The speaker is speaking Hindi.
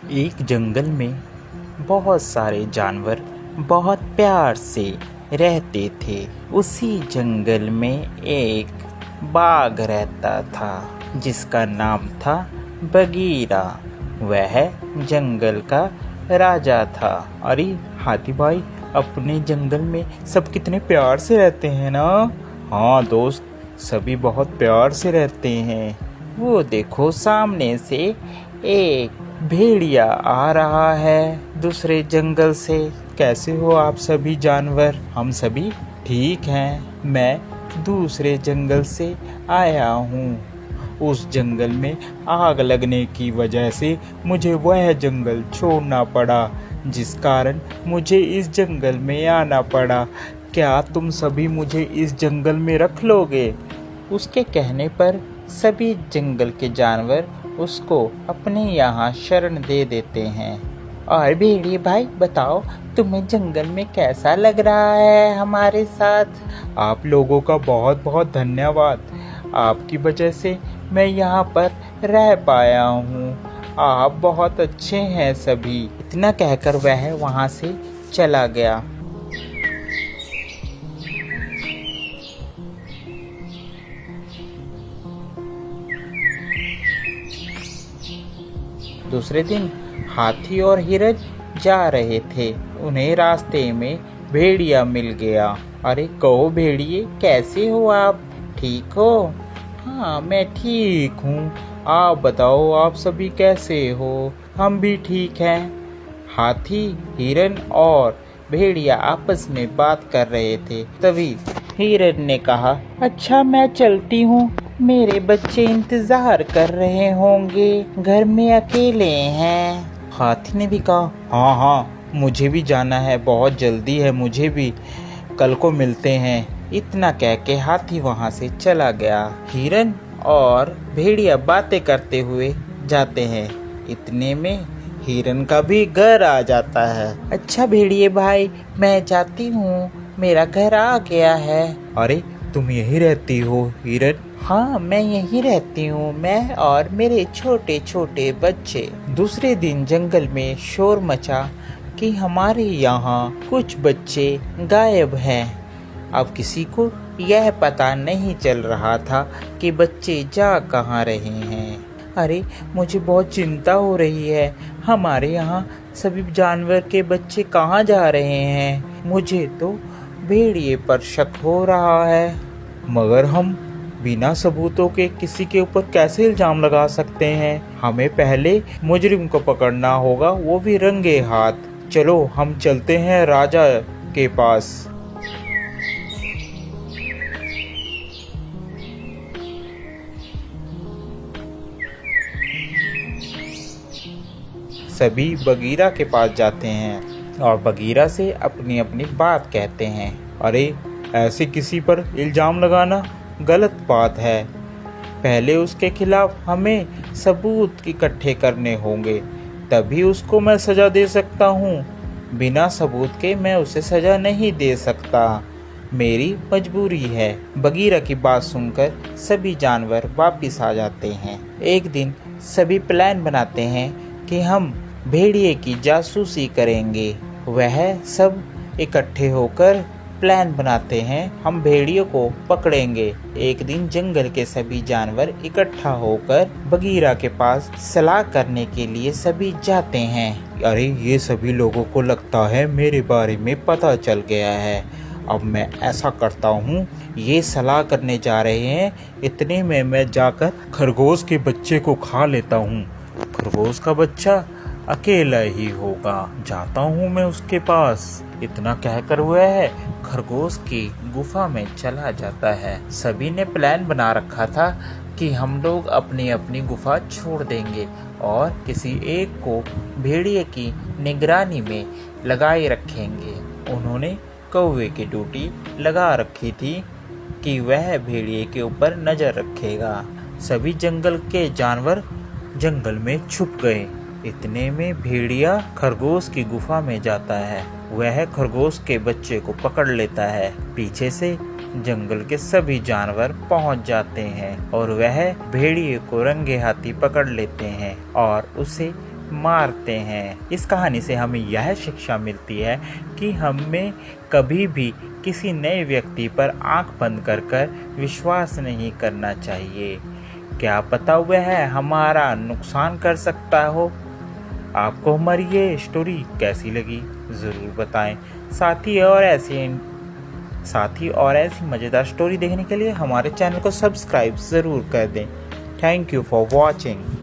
एक जंगल में बहुत सारे जानवर बहुत प्यार से रहते थे। उसी जंगल में एक बाघ रहता था जिसका नाम था बगीरा। वह जंगल का राजा था। अरे हाथी भाई, अपने जंगल में सब कितने प्यार से रहते हैं ना। हाँ दोस्त, सभी बहुत प्यार से रहते हैं। वो देखो, सामने से एक भेड़िया आ रहा है दूसरे जंगल से। कैसे हो आप सभी जानवर? हम सभी ठीक हैं। मैं दूसरे जंगल से आया हूँ। उस जंगल में आग लगने की वजह से मुझे वह जंगल छोड़ना पड़ा, जिस कारण मुझे इस जंगल में आना पड़ा। क्या तुम सभी मुझे इस जंगल में रख लोगे? उसके कहने पर सभी जंगल के जानवर उसको अपने यहाँ शरण दे देते हैं। और भेड़िए भाई बताओ, तुम्हें जंगल में कैसा लग रहा है हमारे साथ? आप लोगों का बहुत बहुत धन्यवाद। आपकी वजह से मैं यहाँ पर रह पाया हूँ। आप बहुत अच्छे हैं सभी। इतना कहकर वह वहाँ से चला गया। दूसरे दिन हाथी और हिरन जा रहे थे। उन्हें रास्ते में भेड़िया मिल गया। अरे कहो भेड़िए, कैसे हो आप? ठीक हो? हाँ मैं ठीक हूँ। आप बताओ, आप सभी कैसे हो? हम भी ठीक हैं। हाथी, हिरन और भेड़िया आपस में बात कर रहे थे। तभी हिरन ने कहा, अच्छा मैं चलती हूँ, मेरे बच्चे इंतजार कर रहे होंगे, घर में अकेले हैं। हाथी ने भी कहा, हाँ हाँ मुझे भी जाना है, बहुत जल्दी है मुझे भी, कल को मिलते हैं। इतना कह के हाथी वहाँ से चला गया। हिरन और भेड़िया बातें करते हुए जाते हैं। इतने में हिरन का भी घर आ जाता है। अच्छा भेड़िए भाई, मैं जाती हूँ, मेरा घर आ गया है। अरे तुम यहीं रहती हो हिरन? हाँ मैं यहीं रहती हूँ, मैं और मेरे छोटे छोटे बच्चे। दूसरे दिन जंगल में शोर मचा कि हमारे यहाँ कुछ बच्चे गायब हैं। अब किसी को यह पता नहीं चल रहा था कि बच्चे जा कहाँ रहे हैं। अरे मुझे बहुत चिंता हो रही है, हमारे यहाँ सभी जानवर के बच्चे कहाँ जा रहे हैं। मुझे तो भेड़िए पर शक हो रहा है। मगर हम बिना सबूतों के किसी के ऊपर कैसे इल्जाम लगा सकते हैं? हमें पहले मुजरिम को पकड़ना होगा, वो भी रंगे हाथ। चलो हम चलते हैं राजा के पास। सभी बगीरा के पास जाते हैं और बगीरा से अपनी अपनी बात कहते हैं। अरे ऐसे किसी पर इल्जाम लगाना गलत बात है। पहले उसके खिलाफ हमें सबूत इकट्ठे करने होंगे, तभी उसको मैं सज़ा दे सकता हूँ। बिना सबूत के मैं उसे सज़ा नहीं दे सकता, मेरी मजबूरी है। बगीरा की बात सुनकर सभी जानवर वापिस आ जाते हैं। एक दिन सभी प्लान बनाते हैं कि हम भेड़िए की जासूसी करेंगे। वह सब इकट्ठे होकर प्लान बनाते हैं, हम भेड़ियों को पकड़ेंगे। एक दिन जंगल के सभी जानवर इकट्ठा होकर बगीरा के पास सलाह करने के लिए सभी जाते हैं। अरे ये सभी लोगों को लगता है मेरे बारे में पता चल गया है। अब मैं ऐसा करता हूँ, ये सलाह करने जा रहे हैं, इतने में मैं जाकर खरगोश के बच्चे को खा लेता हूँ। खरगोश का बच्चा अकेला ही होगा, जाता हूँ मैं उसके पास। इतना कहकर वह खरगोश की गुफा में चला जाता है। सभी ने प्लान बना रखा था कि हम लोग अपनी अपनी गुफा छोड़ देंगे और किसी एक को भेड़िए की निगरानी में लगाए रखेंगे। उन्होंने कौवे की ड्यूटी लगा रखी थी कि वह भेड़िए के ऊपर नजर रखेगा। सभी जंगल के जानवर जंगल में छुप गए। इतने में भेड़िया खरगोश की गुफा में जाता है। वह खरगोश के बच्चे को पकड़ लेता है। पीछे से जंगल के सभी जानवर पहुंच जाते हैं और वह भेड़िए को रंगे हाथी पकड़ लेते हैं और उसे मारते हैं। इस कहानी से हमें यह शिक्षा मिलती है कि हमें कभी भी किसी नए व्यक्ति पर आंख बंद कर विश्वास नहीं करना चाहिए। क्या पता वह हमारा नुकसान कर सकता हो। आपको हमारी ये स्टोरी कैसी लगी ज़रूर बताएं। साथ ही और ऐसी मज़ेदार स्टोरी देखने के लिए हमारे चैनल को सब्सक्राइब ज़रूर कर दें। Thank you for watching.